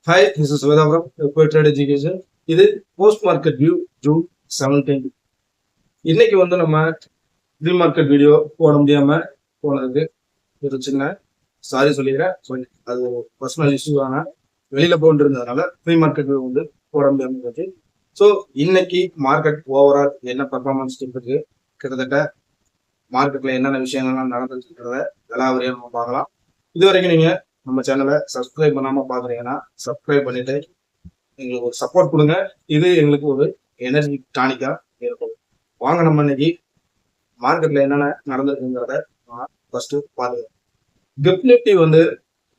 Hi, this is Vedavram, Equity Trade Education. இது post market view June 17. இன்னைக்கு வந்து நம்ம ப்ரீ மார்க்கெட் வீடியோ போட முடியாம போனதுக்கு ஒரு சின்ன சாரி சொல்லிடுறேன். அது பர்சனல் இஷ்யூ தானே, வெளியில போட்டு இருந்ததுனால ப்ரீ மார்க்கெட் வியூ வந்து போட முடியாம போச்சு. ஸோ இன்னைக்கு மார்க்கெட் ஓவரால் என்ன பர்ஃபார்மன்ஸ் இருக்கு, கிட்டத்தட்ட மார்க்கெட்ல என்னென்ன விஷயங்கள்லாம் நடந்துருக்கிறத எல்லா வரையும் நம்ம பார்க்கலாம். இது வரைக்கும் நீங்க நம்ம சேனலை சப்ஸ்கிரைப் பண்ணாம பாக்குறீங்கன்னா சப்ஸ்கிரைப் பண்ணிட்டு எங்களுக்கு ஒரு சப்போர்ட் கொடுங்க. இது எங்களுக்கு ஒரு எனர்ஜி டானிக்கா இருக்கும். வாங்க நம்ம இன்னைக்கு மார்க்கெட்ல என்னென்ன நடந்திருக்குங்கிறத ஃபர்ஸ்ட் பாருங்க. கிஃப்ட் நிஃப்டி வந்து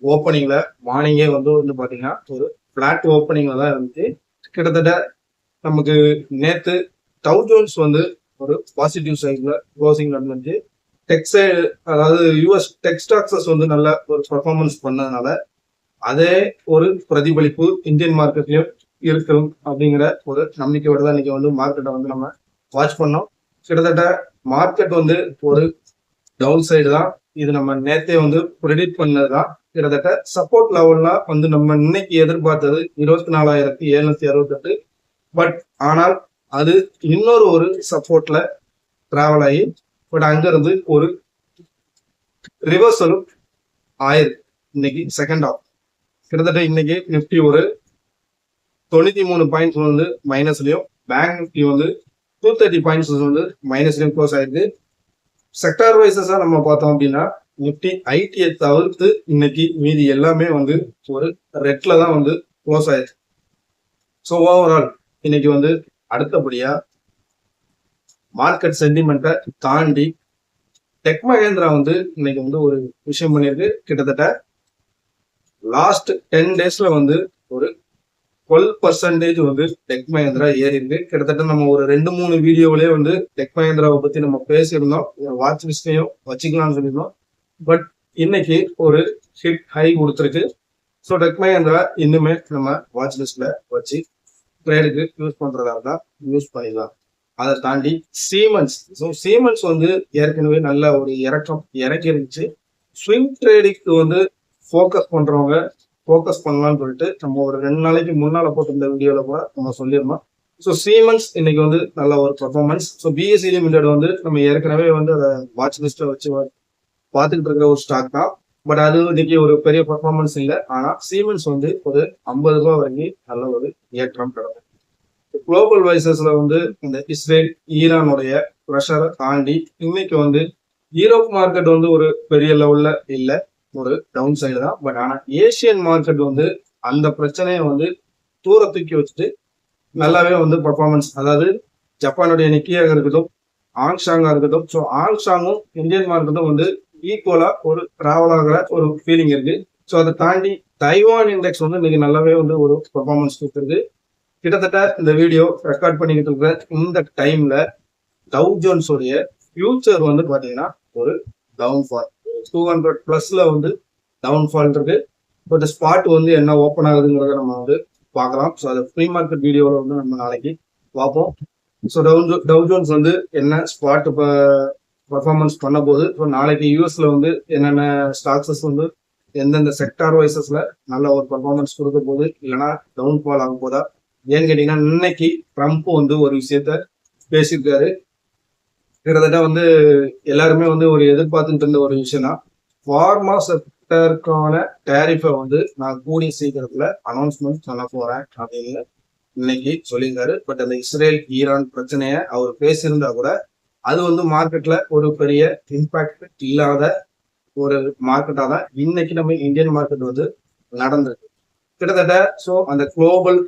ஓப்பனிங்ல மார்னிங்கே வந்து பாத்தீங்கன்னா ஒரு பிளாட் ஓப்பனிங்ல தான் இருந்துச்சு. கிட்டத்தட்ட நமக்கு நேத்து டவ் ஜோன்ஸ் வந்து ஒரு பாசிட்டிவ் சைட்ல க்ளோசிங் நடந்துச்சு. டெக்ஸ்டைல், அதாவது யூஎஸ் டெக் ஸ்டாக்ஸஸ் வந்து நல்ல ஒரு பர்ஃபார்மன்ஸ் பண்ணதுனால அதே ஒரு பிரதிபலிப்பு இந்தியன் மார்க்கெட்லயும் இருக்கும் அப்படிங்கிற ஒரு நம்பிக்கையோட தான் இன்னைக்கு வந்து மார்க்கெட்டை வந்து நம்ம வாட்ச் பண்ணோம். கிட்டத்தட்ட மார்க்கெட் வந்து ஒரு டவுன் சைடு தான். இது நம்ம நேத்தே வந்து ப்ரெடிக்ட் பண்ணதுதான். கிட்டத்தட்ட சப்போர்ட் லெவல்லாம் வந்து நம்ம இன்னைக்கு எதிர்பார்த்தது 24,768. பட் ஆனால் அது இன்னொரு ஒரு சப்போர்ட்ல டிராவல் ஆகி பட் அங்க இருந்து ஒரு ரிவர்சலும் ஆயிருக்கு. இன்னைக்கு செகண்ட் ஆஃப் கிட்டத்தட்ட இன்னைக்கு நிப்டி ஒரு 93 பாயிண்ட்ஸ் வந்து மைனஸ்லயும், பேங்க் நிப்டி வந்து 230 பாயிண்ட்ஸ் வந்து மைனஸ்லயும் க்ளோஸ் ஆயிருக்கு. செக்டார் வைசஸா நம்ம பார்த்தோம் அப்படின்னா நிப்டி ஐடியை தவிர்த்து இன்னைக்கு மீதி எல்லாமே வந்து ஒரு ரெட்ல தான் வந்து க்ளோஸ் ஆயிருக்கு. ஸோ ஓவரால் இன்னைக்கு வந்து அடுத்தபடியா மார்க்கெட் சென்டிமெண்ட்டை தாண்டி டெக் மகேந்திரா வந்து இன்னைக்கு வந்து ஒரு விஷயம் பண்ணியிருக்கு. கிட்டத்தட்ட லாஸ்ட் 10 டேஸ்ல வந்து ஒரு 12% வந்து டெக் மகேந்திரா ஏறி இருக்கு. கிட்டத்தட்ட நம்ம ஒரு 2-3 வீடியோவிலேயே வந்து டெக் மகேந்திராவை பத்தி நம்ம பேசியிருந்தோம், வாட்ச் லிஸ்ட்லயும் வச்சுக்கலாம்னு சொல்லியிருந்தோம். பட் இன்னைக்கு ஒரு ஹிட் ஹை கொடுத்துருக்கு. ஸோ டெக் மகேந்திரா இன்னுமே நம்ம வாட்ச் லிஸ்ட்ல வச்சு ட்ரேடுக்கு யூஸ் பண்றதா இருந்தா யூஸ் பண்ணிடலாம். அதை தாண்டி சீமென்ஸ் வந்து ஏற்கனவே நல்ல ஒரு இறக்கி இருந்துச்சு. ஸ்விங் ட்ரேடிங்க்கு வந்து ஃபோக்கஸ் பண்றவங்க ஃபோக்கஸ் பண்ணலாம்னு சொல்லிட்டு நம்ம ஒரு 2 நாளைக்கு முன்னால போட்டிருந்த வீடியோல கூட நம்ம சொல்லியிருந்தோம். ஸோ சீமென்ஸ் இன்னைக்கு வந்து நல்ல ஒரு பர்ஃபார்மன்ஸ். ஸோ பிஎஸ்சி லிமிடெட் வந்து நம்ம ஏற்கனவே வந்து அதை வாட்ச் லிஸ்ட்டை வச்சு பார்த்துக்கிட்டு இருக்கிற ஒரு ஸ்டாக் தான். பட் அது இன்னைக்கு ஒரு பெரிய பர்ஃபார்மன்ஸ் இல்லை. ஆனா சீமென்ஸ் வந்து ஒரு 50 ரூபாய் வரைக்கும் நல்ல ஒரு ஏற்றம் கிடக்கும். குளோபல் வைசஸ்ல வந்து இந்த இஸ்ரேல் ஈரானுடைய ப்ரெஷரை தாண்டி இன்னைக்கு வந்து யூரோப் மார்க்கெட் வந்து ஒரு பெரிய லெவல்ல இல்ல, ஒரு டவுன் சைடு தான். பட் ஆனா ஏசியன் மார்க்கெட் வந்து அந்த பிரச்சனையை வந்து தூர தூக்கி வச்சுட்டு நல்லாவே வந்து பர்ஃபார்மன்ஸ், அதாவது ஜப்பானுடைய நிக்கியாக இருக்கட்டும், ஆங்ஷாங்கா இருக்கட்டும், ஸோ ஆங்ஷாங்கும் இந்தியன் மார்க்கெட்டும் வந்து ஈக்குவலா ஒரு டிராவல் ஆகிற ஒரு ஃபீலிங் இருக்கு. ஸோ அதை தாண்டி தைவான் இண்டெக்ஸ் வந்து இன்னைக்கு நல்லாவே வந்து ஒரு பர்ஃபார்மன்ஸ் கொடுத்துருக்கு. கிட்டத்தட்ட இந்த வீடியோ ரெக்கார்ட் பண்ணிக்கிட்டு இருக்கிற இந்த டைம்ல டவ் ஜோன்ஸ் உடைய ஃபியூச்சர் வந்து பாத்தீங்கன்னா ஒரு டவுன்ஃபால் 200+ வந்து டவுன்ஃபால் இருக்கு. பட் ஸ்பாட் வந்து என்ன ஓப்பன் ஆகுதுங்கிறத நம்ம வந்து பார்க்கலாம். ஸோ அதை ப்ரீ மார்க்கெட் வீடியோவில் வந்து நம்ம நாளைக்கு பார்ப்போம். ஸோ டவ் ஜோன்ஸ் வந்து என்ன ஸ்பாட் பர்ஃபார்மன்ஸ் பண்ண போது, ஸோ நாளைக்கு யூஎஸ்ல வந்து என்னென்ன ஸ்டாக்ஸஸ் வந்து எந்தெந்த செக்டார் வைசஸ்ல நல்ல ஒரு பர்ஃபார்மன்ஸ் கொடுக்க போகுது, இல்லைன்னா டவுன்ஃபால் ஆக போதா. ஏன்னு கேட்டீங்கன்னா இன்னைக்கு ட்ரம்ப் வந்து ஒரு விஷயத்த பேசியிருக்காரு. கிட்டத்தட்ட வந்து எல்லாருமே வந்து ஒரு எதிர்பார்த்துட்டு இருந்த ஒரு விஷயம் தான். ஃபார்மா செக்டருக்கான டேரிஃபை வந்து நான் கூடிய சீக்கிரத்துல அனௌன்ஸ்மெண்ட் பண்ண போறேன் அப்படின்னு இன்னைக்கு சொல்லியிருக்காரு. பட் அந்த இஸ்ரேல் ஈரான் பிரச்சனைய அவர் பேசியிருந்தா கூட அது வந்து மார்க்கெட்ல ஒரு பெரிய இம்பாக்ட் இல்லாத ஒரு மார்க்கெட்டா தான் இன்னைக்கு நம்ம இந்தியன் மார்க்கெட் வந்து நடந்திருக்கு. கிட்டத்தட்ட ஸோ அந்த குளோபல்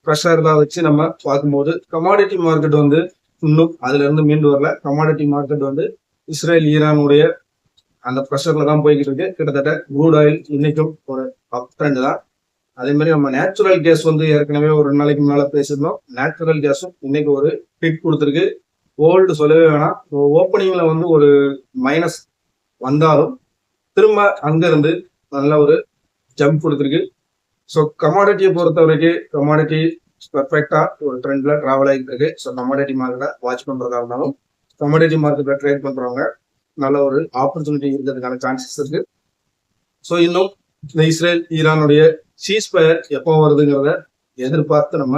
ப்ரெஷர்ல வச்சு நம்ம பார்க்கும்போது கமாடிட்டி மார்க்கெட் வந்து இன்னும் அதுல இருந்து மீண்டு வரல. கமாடிட்டி மார்க்கெட் வந்து இஸ்ரேல் ஈரானுடைய அந்த ப்ரெஷர்ல தான் போய்கிட்டு இருக்கு. கிட்டத்தட்ட க்ரூட் ஆயில் இன்னைக்கும் ஒரு அப் ட்ரெண்ட் தான். அதே மாதிரி நம்ம நேச்சுரல் கேஸ் வந்து ஏற்கனவே ஒரு 2 நாளைக்கு முன்னால பேசியிருந்தோம். நேச்சுரல் கேஸும் இன்னைக்கு ஒரு ஹிட் கொடுத்துருக்கு. கோல்டு சொல்லவே வேணாம். ஓப்பனிங்ல வந்து ஒரு மைனஸ் வந்தாலும் திரும்ப அங்க இருந்து நல்ல ஒரு ஜம்ப் கொடுத்துருக்கு. ஸோ கமாடிட்டியை பொறுத்த வரைக்கும் கமாடிட்டி பர்ஃபெக்டா ஒரு ட்ரெண்ட்ல டிராவல் ஆகிட்டு இருக்கு. ஸோ கமாடிட்டி மார்க்கெட்டை வாட்ச் பண்றதா இருந்தாலும் கமாடிட்டி மார்க்கெட்ல ட்ரேட் பண்றவங்க நல்ல ஒரு ஆப்பர்ச்சுனிட்டி இருக்கிறதுக்கான சான்சஸ் இருக்கு. ஸோ இன்னும் இந்த இஸ்ரேல் ஈரானுடைய சீஸ்பயர் எப்போ வருதுங்கிறத எதிர்பார்த்து நம்ம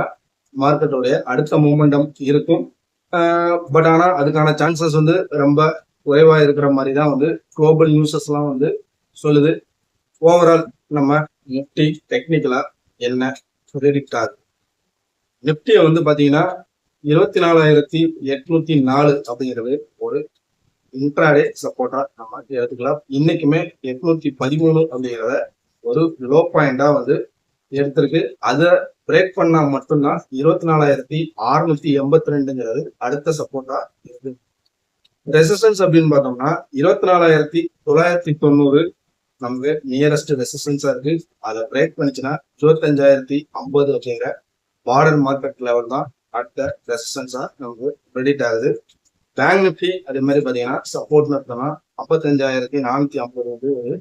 மார்க்கெட்டோடைய அடுத்த மூமெண்டம் இருக்கும். பட் ஆனால் அதுக்கான சான்சஸ் வந்து ரொம்ப குறைவாக இருக்கிற மாதிரி தான் வந்து குளோபல் நியூஸஸ்லாம் வந்து சொல்லுது. ஓவரால் நம்ம நிப்டி டெக்னிக்கலா என்ன ப்ரெடிக்ட் ஆகுது? நிப்டியை வந்து பார்த்தீங்கன்னா 24,804 அப்படிங்கிறது ஒரு இன்ட்ராடே சப்போர்ட்டா நம்ம எடுத்துக்கலாம். இன்னைக்குமே 813 அப்படிங்கிறத ஒரு லோ பாயிண்டா வந்து எடுத்திருக்கு. அதை பிரேக் பண்ணா மட்டும்தான் 24,682 அடுத்த சப்போர்ட்டா இருக்கு. ரெசிஸ்டன்ஸ் அப்படின்னு பார்த்தோம்னா 24,990 நமக்கு நியரஸ்ட் ரெசிஸ்டன்ஸா இருக்கு. அதை பிரேக் பண்ணிச்சுன்னா 25,050 அப்படிங்கிற பார்டர் மார்க்கெட் லெவல் தான் அடுத்த ரெசிஸ்டன்ஸா நமக்கு ப்ரெடிக்ட் ஆகுது. பேங்க் நிப்டி அதே மாதிரி பார்த்தீங்கன்னா சப்போர்ட் நடத்தோம்னா 55,450 வந்து ஒரு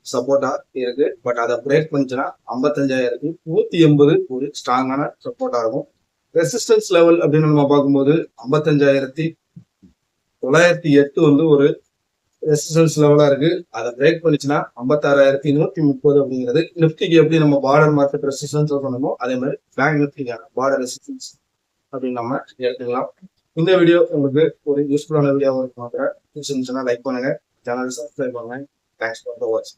சப்போர்ட்டா இருக்கு. பட் அதை பிரேக் பண்ணிச்சுன்னா 55,180 ஒரு ஸ்ட்ராங்கான சப்போர்ட்டா இருக்கும். ரெசிஸ்டன்ஸ் லெவல் அப்படின்னு நம்ம பார்க்கும்போது 55,908 வந்து ஒரு ரெசிஸ்டன்ஸ் லெவலா இருக்கு. அதை பிரேக் பண்ணிச்சுன்னா 56,130 அப்படிங்கிறது நிப்டிக்கு எப்படி நம்ம பார்டர் மார்க்கெட் ரெசிஸ்டன்ஸ் பண்ணணுமோ அதே மாதிரி பேங்க் நிப்டிக்கான பார்டர் ரெசிஸ்டன்ஸ் அப்படின்னு நம்ம எடுத்துக்கலாம். இந்த வீடியோ உங்களுக்கு ஒரு யூஸ்ஃபுல்லான வீடியோவாக இருக்கும். லைக் பண்ணுங்க, சேனல் சப்ஸ்கிரைப் பண்ணுங்க. Thanks for the watch.